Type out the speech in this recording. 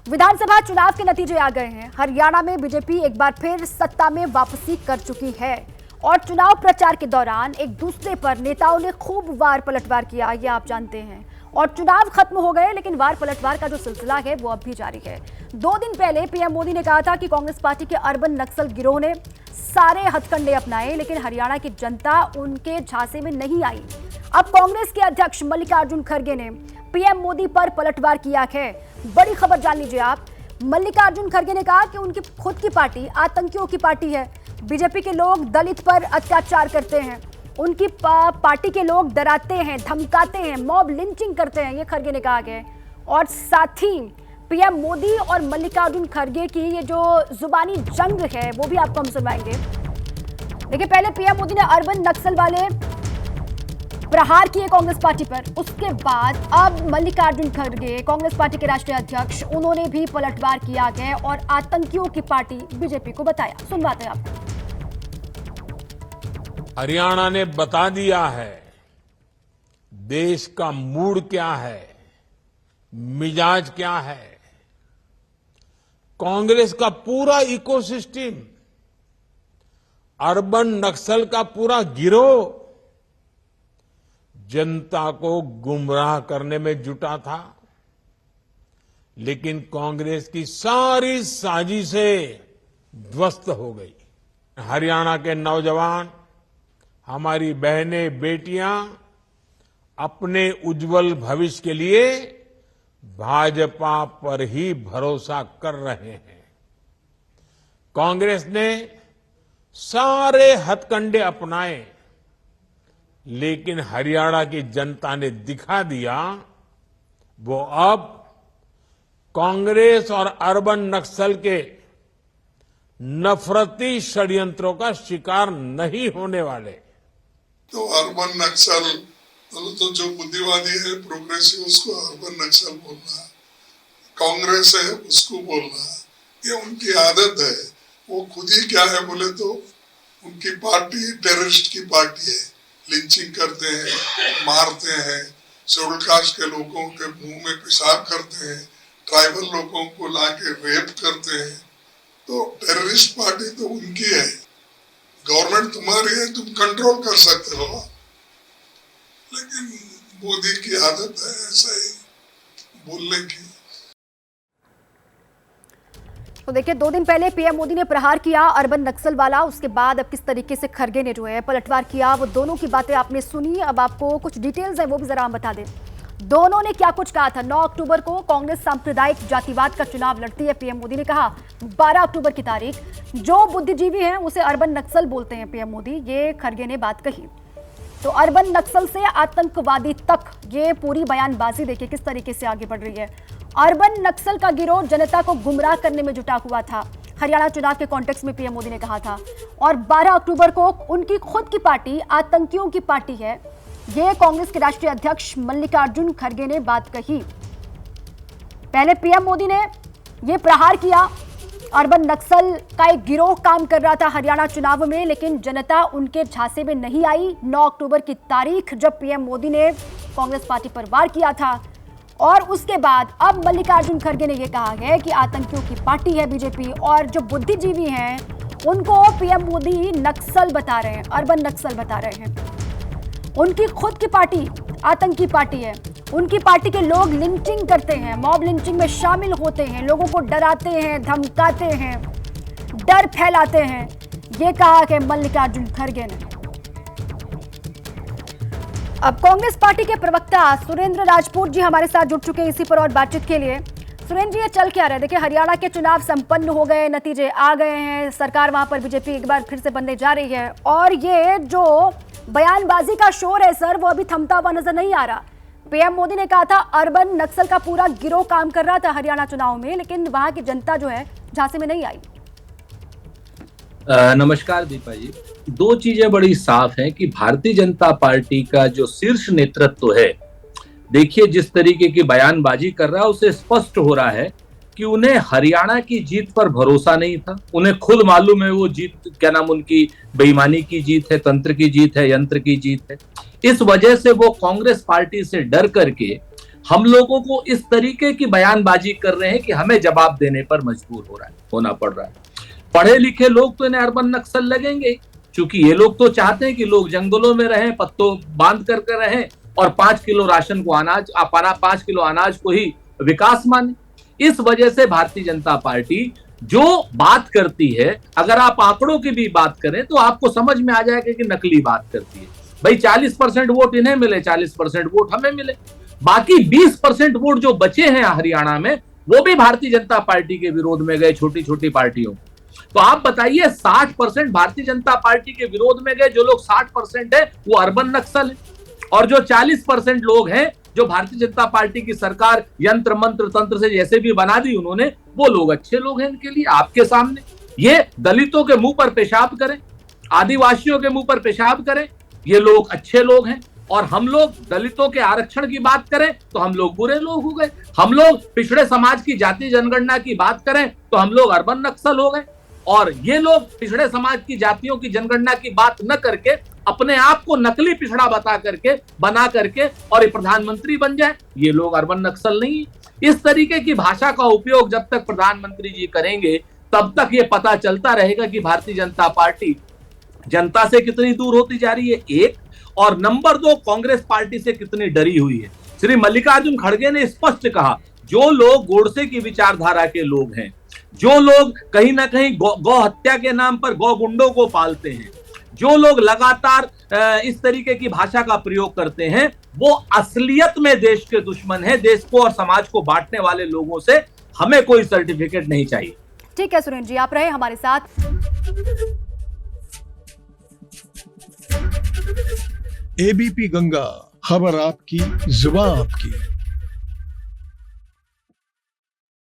विधानसभा चुनाव के नतीजे आ गए हैं। हरियाणा में बीजेपी एक बार फिर सत्ता में वापसी कर चुकी है और चुनाव प्रचार के दौरान एक दूसरे पर नेताओं ने खूब वार पलटवार किया, ये आप जानते हैं। और चुनाव खत्म हो गए, लेकिन वार पलटवार का जो सिलसिला है वो अब भी जारी है। 2 दिन पहले पीएम मोदी ने कहा था कि कांग्रेस पार्टी के अर्बन नक्सल गिरोह ने सारे हथकंडे अपनाए, लेकिन हरियाणा की जनता उनके झांसे में नहीं आई। अब कांग्रेस के अध्यक्ष मल्लिकार्जुन खड़गे ने पीएम मोदी पर पलटवार किया है। बड़ी खबर जान लीजिए आप। मल्लिकार्जुन खड़गे ने कहा कि उनकी खुद की पार्टी आतंकियों की पार्टी है। बीजेपी के लोग दलित पर अत्याचार करते हैं, उनकी पार्टी के लोग डराते हैं, धमकाते हैं, मॉब लिंचिंग करते हैं, ये खड़गे ने कहा है। और साथ ही पीएम मोदी और मल्लिकार्जुन खड़गे की ये जो जुबानी जंग है वो भी आपको हम सुनवाएंगे। देखिए, पहले पीएम मोदी ने अर्बन नक्सल वाले प्रहार किए कांग्रेस पार्टी पर, उसके बाद अब मल्लिकार्जुन खड़गे कांग्रेस पार्टी के राष्ट्रीय अध्यक्ष, उन्होंने भी पलटवार किया है और आतंकियों की पार्टी बीजेपी को बताया। सुनवाते हैं आपको। हरियाणा ने बता दिया है देश का मूड क्या है, मिजाज क्या है। कांग्रेस का पूरा इकोसिस्टम, अर्बन नक्सल का पूरा गिरोह जनता को गुमराह करने में जुटा था, लेकिन कांग्रेस की सारी साजिशें ध्वस्त हो गई। हरियाणा के नौजवान, हमारी बहनें, बेटियां अपने उज्जवल भविष्य के लिए भाजपा पर ही भरोसा कर रहे हैं। कांग्रेस ने सारे हथकंडे अपनाए, लेकिन हरियाणा की जनता ने दिखा दिया वो अब कांग्रेस और अर्बन नक्सल के नफरती षड्यंत्रों का शिकार नहीं होने वाले। तो अर्बन नक्सल तो जो बुद्धिवादी है, प्रोग्रेसिव, उसको अर्बन नक्सल बोलना, कांग्रेस है उसको बोलना, ये उनकी आदत है। वो खुद ही क्या है बोले तो उनकी पार्टी टेररिस्ट की पार्टी है। लिंचिंग करते हैं, मारते हैं, शेड्यूल कास्ट के लोगों के मुंह में पेशाब करते हैं, ट्राइबल लोगों को लाके रेप करते हैं। तो टेररिस्ट पार्टी तो उनकी है। गवर्नमेंट तुम्हारी है, तुम कंट्रोल कर सकते हो, लेकिन मोदी की आदत है ऐसा ही बोलने की। तो देखिए, 2 दिन पहले पीएम मोदी ने प्रहार किया अर्बन नक्सल वाला, उसके बाद अब किस तरीके से खड़गे ने जो है पलटवार किया, वो दोनों की बातें आपने सुनी। अब आपको कुछ डिटेल्स है वो भी जरा हम बता दें। दोनों ने क्या कुछ कहा था। 9 अक्टूबर को कांग्रेस सांप्रदायिक जातिवाद का चुनाव लड़ती है। पीएम मोदी ने कहा 12 अक्टूबर की तारीख, जो बुद्धिजीवी हैं उसे अर्बन नक्सल बोलते हैं पीएम मोदी, ये खड़गे ने बात कही। तो अर्बन नक्सल से आतंकवादी तक, ये पूरी बयानबाजी देखिए किस तरीके से आगे बढ़ रही है। अर्बन नक्सल का गिरोह जनता को गुमराह करने में जुटा हुआ था, हरियाणा चुनाव के कॉन्टेक्स्ट में पीएम मोदी ने कहा था। और 12 अक्टूबर को उनकी खुद की पार्टी आतंकियों की पार्टी है, ये कांग्रेस के राष्ट्रीय अध्यक्ष मल्लिकार्जुन खड़गे ने बात कही। पहले पीएम मोदी ने यह प्रहार किया, अर्बन नक्सल का एक गिरोह काम कर रहा था हरियाणा चुनाव में, लेकिन जनता उनके झांसे में नहीं आई। 9 अक्टूबर की तारीख जब पीएम मोदी ने कांग्रेस पार्टी पर वार किया था, और उसके बाद अब मल्लिकार्जुन खड़गे ने यह कहा है कि आतंकियों की पार्टी है बीजेपी, और जो बुद्धिजीवी हैं उनको पीएम मोदी नक्सल बता रहे हैं, अर्बन नक्सल बता रहे हैं। उनकी खुद की पार्टी आतंकी पार्टी है, उनकी पार्टी के लोग लिंचिंग करते हैं, मॉब लिंचिंग में शामिल होते हैं, लोगों को डराते हैं, धमकाते हैं, डर फैलाते हैं, ये कहा कि मल्लिकार्जुन खड़गे ने। अब कांग्रेस पार्टी के प्रवक्ता सुरेंद्र राजपूत जी हमारे साथ जुड़ चुके हैं इसी पर और बातचीत के लिए। सुरेंद्र जी, ये चल क्या रहा है? देखिए, हरियाणा के चुनाव संपन्न हो गए, नतीजे आ गए हैं, सरकार वहां पर बीजेपी एक बार फिर से बनने जा रही है, और ये जो बयानबाजी का शोर है सर, वो अभी थमता हुआ नजर नहीं आ रहा। पीएम मोदी ने कहा था अर्बन नक्सल का पूरा गिरोह काम कर रहा था हरियाणा चुनाव में, लेकिन वहां की जनता जो है झांसे में नहीं आई। नमस्कार दीपा जी। 2 चीजें बड़ी साफ हैं कि भारतीय जनता पार्टी का जो शीर्ष नेतृत्व है, देखिए जिस तरीके की बयानबाजी कर रहा है, उसे स्पष्ट हो रहा है कि उन्हें हरियाणा की जीत पर भरोसा नहीं था। उन्हें खुद मालूम है वो जीत क्या नाम, उनकी बेईमानी की जीत है, तंत्र की जीत है, यंत्र की जीत है। इस वजह से वो कांग्रेस पार्टी से डर करके हम लोगों को इस तरीके की बयानबाजी कर रहे हैं कि हमें जवाब देने पर मजबूर होना पड़ रहा है। पढ़े लिखे लोग तो इन्हें अर्बन नक्सल लगेंगे, क्योंकि ये लोग तो चाहते हैं कि लोग जंगलों में रहें, पत्तों बांध करके रहें और 5 किलो राशन को 5 किलो अनाज को ही विकास माने। इस वजह से भारतीय जनता पार्टी जो बात करती है, अगर आप आंकड़ों की भी बात करें तो आपको समझ में आ जाएगा कि नकली बात करती है। भाई 40% वोट इन्हें मिले, 40% वोट हमें मिले, बाकी 20% वोट जो बचे हैं हरियाणा में वो भी भारतीय जनता पार्टी के विरोध में गए, छोटी छोटी पार्टियों। तो आप बताइए 60% भारतीय जनता पार्टी के विरोध में गए, जो लोग 60% है वो अर्बन नक्सल है, और जो 40% लोग हैं जो भारतीय जनता पार्टी की सरकार यंत्र मंत्र तंत्र से जैसे भी बना दी उन्होंने, वो लोग अच्छे लोग हैं इनके लिए। आपके सामने ये दलितों के मुंह पर पेशाब करें, आदिवासियों के मुंह पर पेशाब करें, ये लोग अच्छे लोग हैं, और हम लोग दलितों के आरक्षण की बात करें तो हम लोग बुरे लोग हो गए। हम लोग पिछड़े समाज की जाति जनगणना की बात करें तो हम लोग अर्बन नक्सल हो गए, और ये लोग पिछड़े समाज की जातियों की जनगणना की बात न करके अपने आप को नकली पिछड़ा बना करके और ये प्रधानमंत्री बन जाए, ये लोग अर्बन नक्सल नहीं है। इस तरीके की भाषा का उपयोग जब तक प्रधानमंत्री जी करेंगे तब तक ये पता चलता रहेगा कि भारतीय जनता पार्टी जनता से कितनी दूर होती जा रही है, एक, और नंबर 2 कांग्रेस पार्टी से कितनी डरी हुई है। श्री मल्लिकार्जुन खड़गे ने स्पष्ट कहा, जो लोग गोडसे की विचारधारा के लोग हैं, जो लोग कहीं ना कहीं गौ हत्या के नाम पर गौ गुंडों को पालते हैं, जो लोग लगातार इस तरीके की भाषा का प्रयोग करते हैं, वो असलियत में देश के दुश्मन है। देश को और समाज को बांटने वाले लोगों से हमें कोई सर्टिफिकेट नहीं चाहिए। ठीक है सुरेंद्र जी, आप रहे हमारे साथ। एबीपी गंगा, खबर आपकी, जुबान आपकी।